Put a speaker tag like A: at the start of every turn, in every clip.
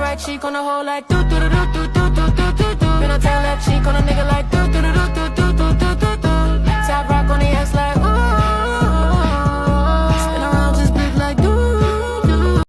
A: right cheek on the hole like do do do do do do do do do do. Then I tell that cheek on a nigga like do do do do do do do do do do. Top rock on the ass like ooh. Spin around just breathe like do do.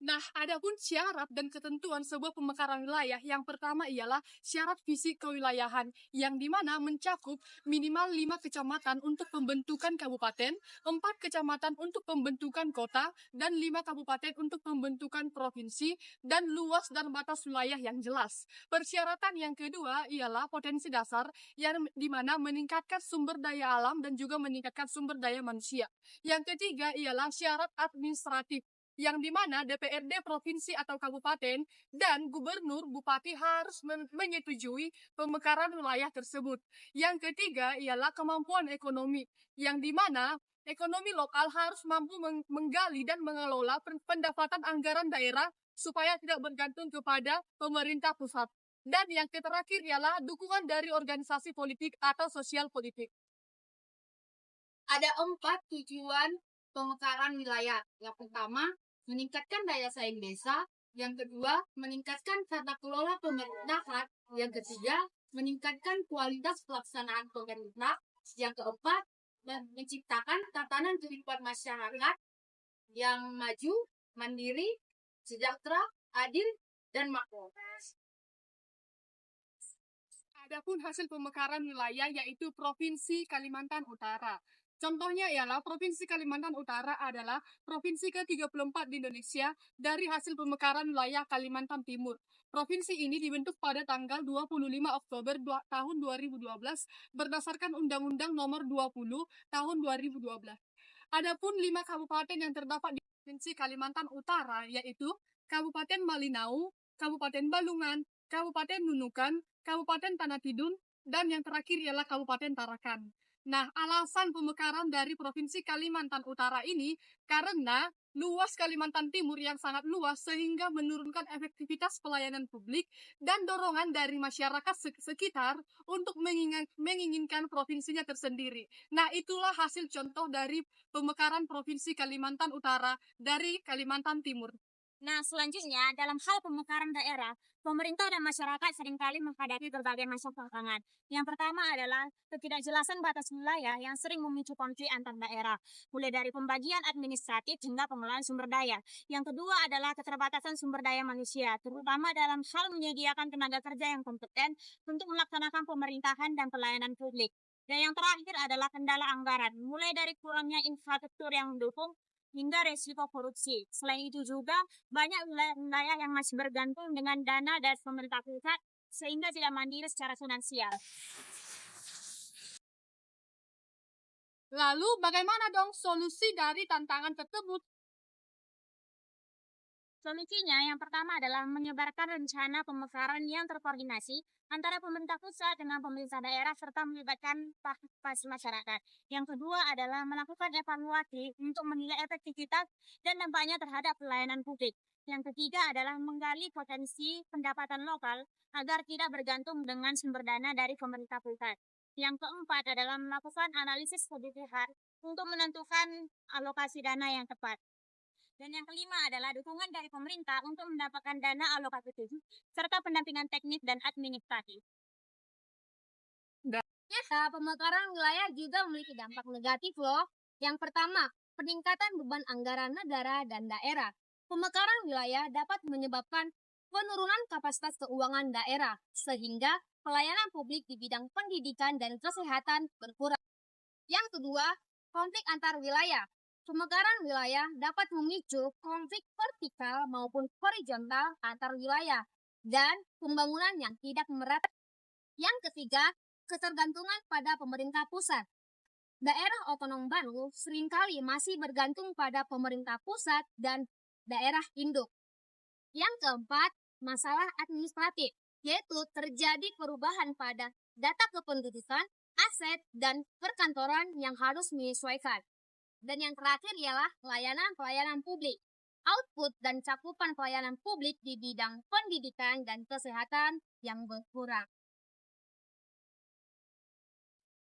B: Nah, adapun syarat dan ketentuan sebuah pemekaran wilayah, yang pertama ialah syarat fisik kewilayahan, yang dimana mencakup minimal 5 kecamatan untuk pembentukan kabupaten, 4 kecamatan untuk pembentukan kota, dan 5 kabupaten untuk pembentukan provinsi, dan luas dan batas wilayah yang jelas. Persyaratan yang kedua ialah potensi dasar, yang dimana meningkatkan sumber daya alam dan juga meningkatkan sumber daya manusia. Yang ketiga ialah syarat administratif, yang dimana DPRD provinsi atau kabupaten dan gubernur bupati harus menyetujui pemekaran wilayah tersebut. Yang ketiga ialah kemampuan ekonomi, yang dimana ekonomi lokal harus mampu menggali dan mengelola pendapatan anggaran daerah supaya tidak bergantung kepada pemerintah pusat. Dan yang terakhir ialah dukungan dari organisasi politik atau sosial politik.
C: Ada 4 tujuan pemekaran wilayah. Yang pertama, meningkatkan daya saing desa. Yang kedua, meningkatkan tata kelola pemerintahan. Yang ketiga, meningkatkan kualitas pelaksanaan pemerintah. Yang keempat, menciptakan tatanan kehidupan masyarakat yang maju, mandiri, sejahtera, adil, dan makmur.
B: Adapun hasil pemekaran wilayah yaitu Provinsi Kalimantan Utara. Contohnya ialah Provinsi Kalimantan Utara adalah provinsi ke-34 di Indonesia dari hasil pemekaran wilayah Kalimantan Timur. Provinsi ini dibentuk pada tanggal 25 Oktober tahun 2012 berdasarkan Undang-Undang Nomor 20 tahun 2012. Adapun 5 kabupaten yang terdapat di Provinsi Kalimantan Utara yaitu Kabupaten Malinau, Kabupaten Balungan, Kabupaten Nunukan, Kabupaten Tanah Tidung, dan yang terakhir ialah Kabupaten Tarakan. Nah, alasan pemekaran dari Provinsi Kalimantan Utara ini karena luas Kalimantan Timur yang sangat luas sehingga menurunkan efektivitas pelayanan publik dan dorongan dari masyarakat sekitar untuk menginginkan provinsinya tersendiri. Nah, itulah hasil contoh dari pemekaran Provinsi Kalimantan Utara dari Kalimantan Timur.
D: Nah, selanjutnya, dalam hal pemekaran daerah, pemerintah dan masyarakat seringkali menghadapi berbagai macam tantangan. Yang pertama adalah ketidakjelasan batas wilayah yang sering memicu konflik antar daerah, mulai dari pembagian administratif hingga pengelolaan sumber daya. Yang kedua adalah keterbatasan sumber daya manusia, terutama dalam hal menyediakan tenaga kerja yang kompeten untuk melaksanakan pemerintahan dan pelayanan publik. Dan yang terakhir adalah kendala anggaran, mulai dari kurangnya infrastruktur yang mendukung hingga resiko korupsi. Selain itu juga, banyak wilayah yang masih bergantung dengan dana dari pemerintah pusat sehingga tidak mandiri secara finansial.
B: Lalu, bagaimana dong solusi dari tantangan tersebut?
D: Solusinya yang pertama adalah menyebarkan rencana pemekaran yang terkoordinasi antara pemerintah pusat dengan pemerintah daerah serta melibatkan partisipasi masyarakat. Yang kedua adalah melakukan evaluasi untuk menilai efektivitas dan dampaknya terhadap pelayanan publik. Yang ketiga adalah menggali potensi pendapatan lokal agar tidak bergantung dengan sumber dana dari pemerintah pusat. Yang keempat adalah melakukan analisis kebutuhan untuk menentukan alokasi dana yang tepat. Dan yang kelima adalah dukungan dari pemerintah untuk mendapatkan dana alokasi itu, serta pendampingan teknis dan administratif.
C: Ternyata pemekaran wilayah juga memiliki dampak negatif loh. Yang pertama, peningkatan beban anggaran negara dan daerah. Pemekaran wilayah dapat menyebabkan penurunan kapasitas keuangan daerah, sehingga pelayanan publik di bidang pendidikan dan kesehatan berkurang. Yang kedua, konflik antar wilayah. Pemekaran wilayah dapat memicu konflik vertikal maupun horizontal antar wilayah dan pembangunan yang tidak merata. Yang ketiga, ketergantungan pada pemerintah pusat. Daerah otonom baru seringkali masih bergantung pada pemerintah pusat dan daerah induk. Yang keempat, masalah administratif, yaitu terjadi perubahan pada data kependudukan, aset, dan perkantoran yang harus menyesuaikan. Dan yang terakhir ialah pelayanan publik. Output dan cakupan pelayanan publik di bidang pendidikan dan kesehatan yang berkurang.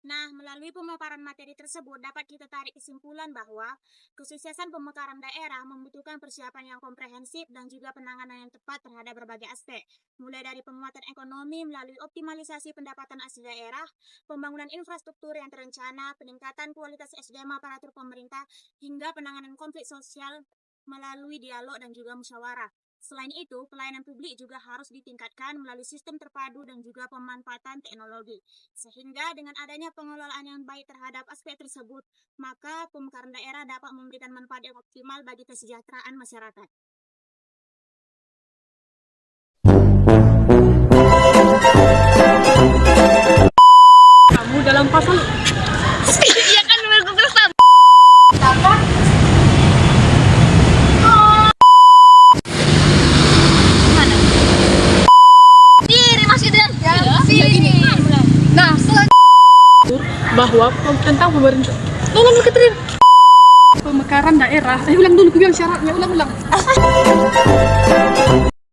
D: Nah, melalui pemaparan materi tersebut dapat kita tarik kesimpulan bahwa kesuksesan pemekaran daerah membutuhkan persiapan yang komprehensif dan juga penanganan yang tepat terhadap berbagai aspek, mulai dari penguatan ekonomi melalui optimalisasi pendapatan asli daerah, pembangunan infrastruktur yang terencana, peningkatan kualitas SDM aparatur pemerintah, hingga penanganan konflik sosial melalui dialog dan juga musyawarah. Selain itu, pelayanan publik juga harus ditingkatkan melalui sistem terpadu dan juga pemanfaatan teknologi. Sehingga dengan adanya pengelolaan yang baik terhadap aspek tersebut, maka pemekaran daerah dapat memberikan manfaat yang optimal bagi kesejahteraan masyarakat.
B: Kamu dalam pasal
C: Iya kan nomor Google Star. Diri Mas Idris. Sini. Nah,
B: bahwa tentang pemerintah. Tolong Catherine. Pemekaran daerah. Ulang dulu, bilang syaratnya. Ulang.